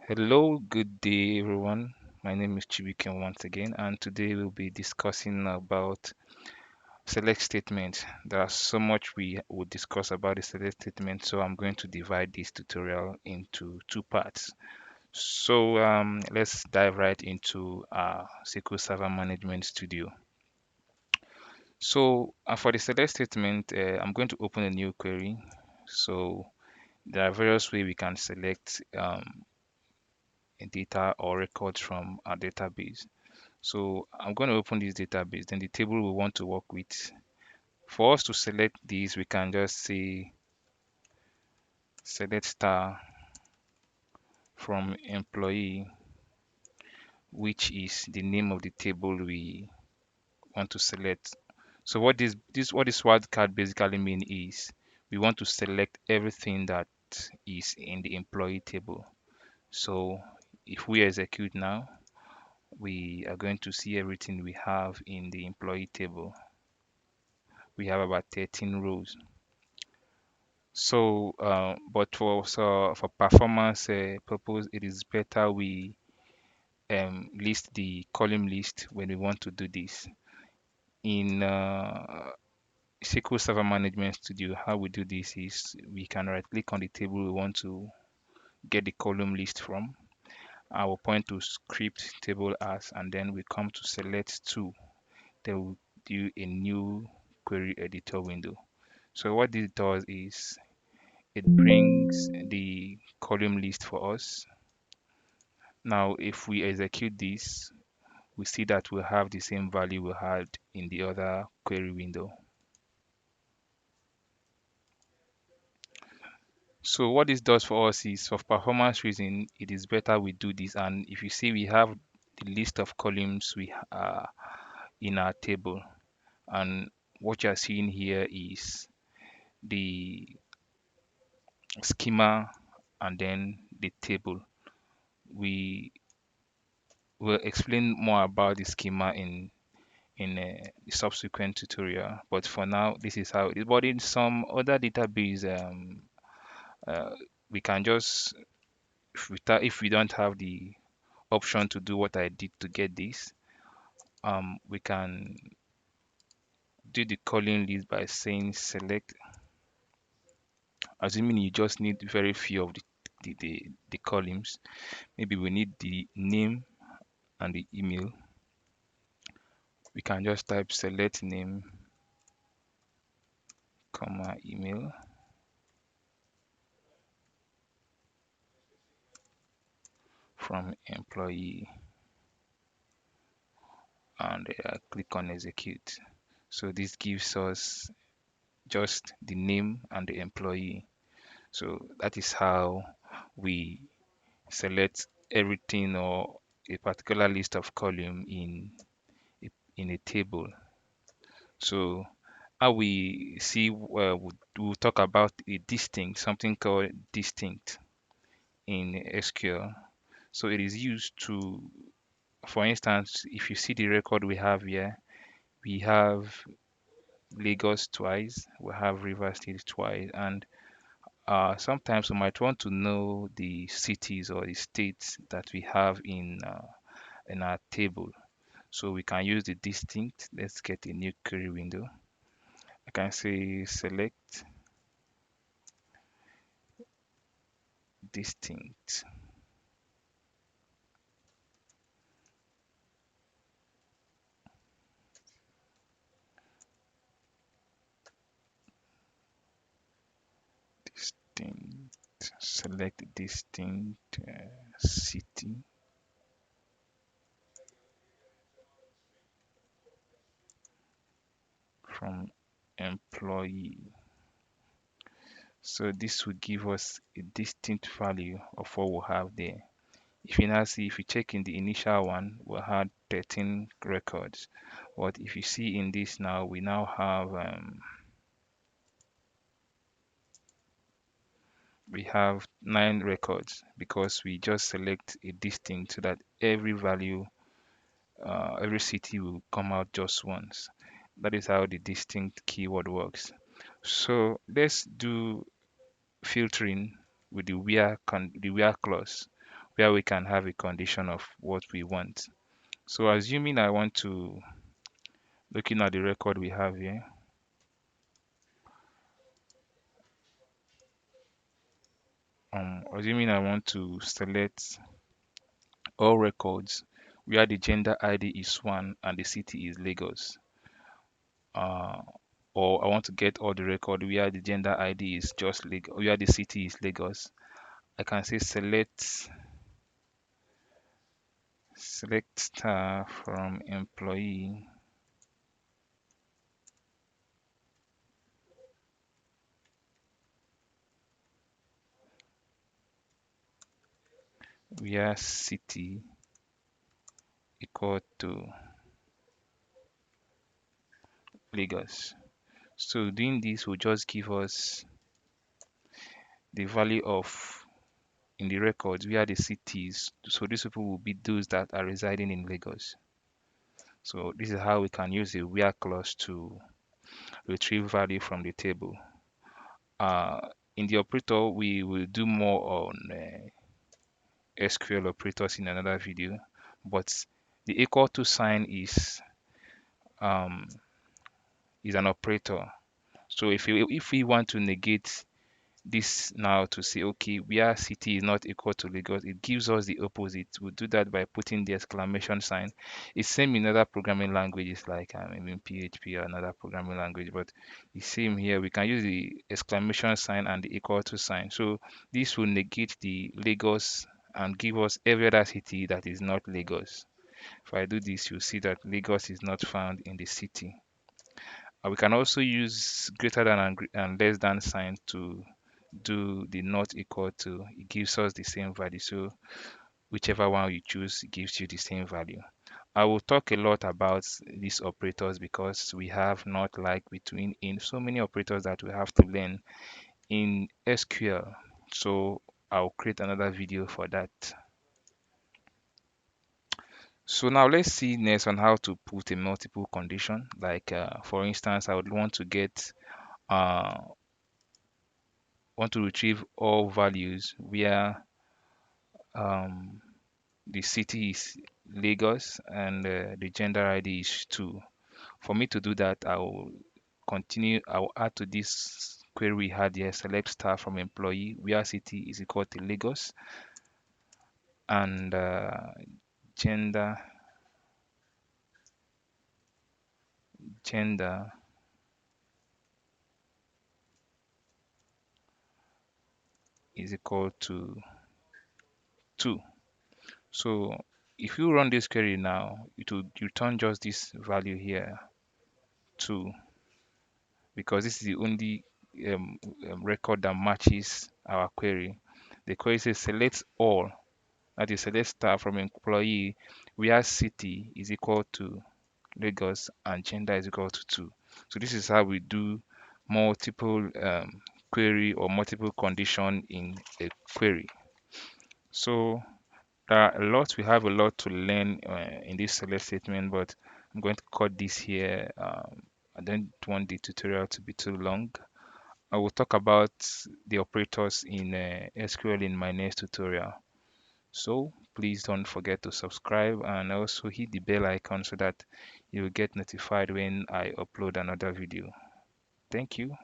Hello, good day, everyone. My name is Chibiken once again, and today we'll be discussing about select statement. There are so much we would discuss about the select statement, so I'm going to divide this tutorial into two parts. Let's dive right into SQL Server Management Studio. For the select statement, I'm going to open a new query. So there are various ways we can select data or records from our database. So I'm going to open this database, then the table we want to work with. For us to select these, we can just say select star from employee, which is the name of the table we want to select. So what this wildcard basically mean is we want to select everything that is in the employee table. So if we execute now, we are going to see everything we have in the employee table. We have about 13 rows. For performance purpose, it is better we list the column list when we want to do this. In SQL Server Management Studio, how we do this is we can right click on the table we want to get the column list from. I will point to script table as, and then we come to select to. Then we'll do a new query editor window. So what this does is it brings the column list for us. Now, if we execute this, we see that we have the same value we had in the other query window. So what this does for us is for performance reason, it is better we do this. And if you see, we have the list of columns we are in our table. And what you're seeing here is the schema and then the table. We will explain more about the schema in a subsequent tutorial. But for now, this is how it is. But in some other database, uh, we can just if we don't have the option to do what I did to get this, we can do the calling list by saying select, assuming you just need very few of the columns. Maybe we need the name and the email. We can just type select name, comma email, from employee, and click on execute. So this gives us just the name and the employee. So that is how we select everything or a particular list of column in a table. So how we see, we'll talk about a distinct, something called distinct in SQL. So it is used to, for instance, if you see the record we have here, we have Lagos twice, we have River State twice, and sometimes we might want to know the cities or the states that we have in our table. So we can use the distinct. Let's get a new query window. I can say select distinct. Distinct. Select distinct city from employee. So this will give us a distinct value of what we have there. If you now see, if you check in the initial one, we had 13 records. But if you see in this now, we now have we have 9 records because we just select a distinct so that every value, every city will come out just once. That is how the distinct keyword works. So let's do filtering with the where clause. where we can have a condition of what we want. So assuming I want to, looking at the record we have here, assuming I want to select all records where the gender ID is 1 and the city is Lagos, uh, or I want to get all the record where the gender ID is just Lagos, where the city is Lagos, I can say select star from employee where city equal to Lagos. So doing this will just give us the value of in the records where the cities. So these people will be those that are residing in Lagos. So this is how we can use the where clause to retrieve value from the table. Uh, in the operator, we will do more on SQL operators in another video, but the equal to sign um, is an operator. So if we want to negate this now to say, okay, where city is not equal to Lagos, it gives us the opposite. We'll do that by putting the exclamation sign. It's same in other programming languages like in PHP or another programming language, but the same here. We can use the exclamation sign and the equal to sign. So this will negate the Lagos and give us every other city that is not Lagos. If I do this, you'll see that Lagos is not found in the city. We can also use greater than and less than sign to do the not equal to. It gives us the same value. So whichever one you choose, it gives you the same value. I will talk a lot about these operators because we have not, like, between, in so many operators that we have to learn in SQL. So I'll create another video for that. So now let's see next on how to put a multiple condition. Like for instance, I would want to retrieve all values where um, the city is Lagos and the gender ID is 2. For me to do that, I will add to this query we had here, select star from employee where city is equal to Lagos and gender gender is equal to 2. So if you run this query now, it will return just this value here, 2, because this is the only um, record that matches our query. The query says select all, that is select star from employee where city is equal to Lagos and gender is equal to 2. So this is how we do multiple query or multiple condition in a query. So we have a lot to learn in this select statement, but I'm going to cut this here. I don't want the tutorial to be too long. I will talk about the operators in SQL in my next tutorial. So please don't forget to subscribe and also hit the bell icon so that you will get notified when I upload another video. Thank you.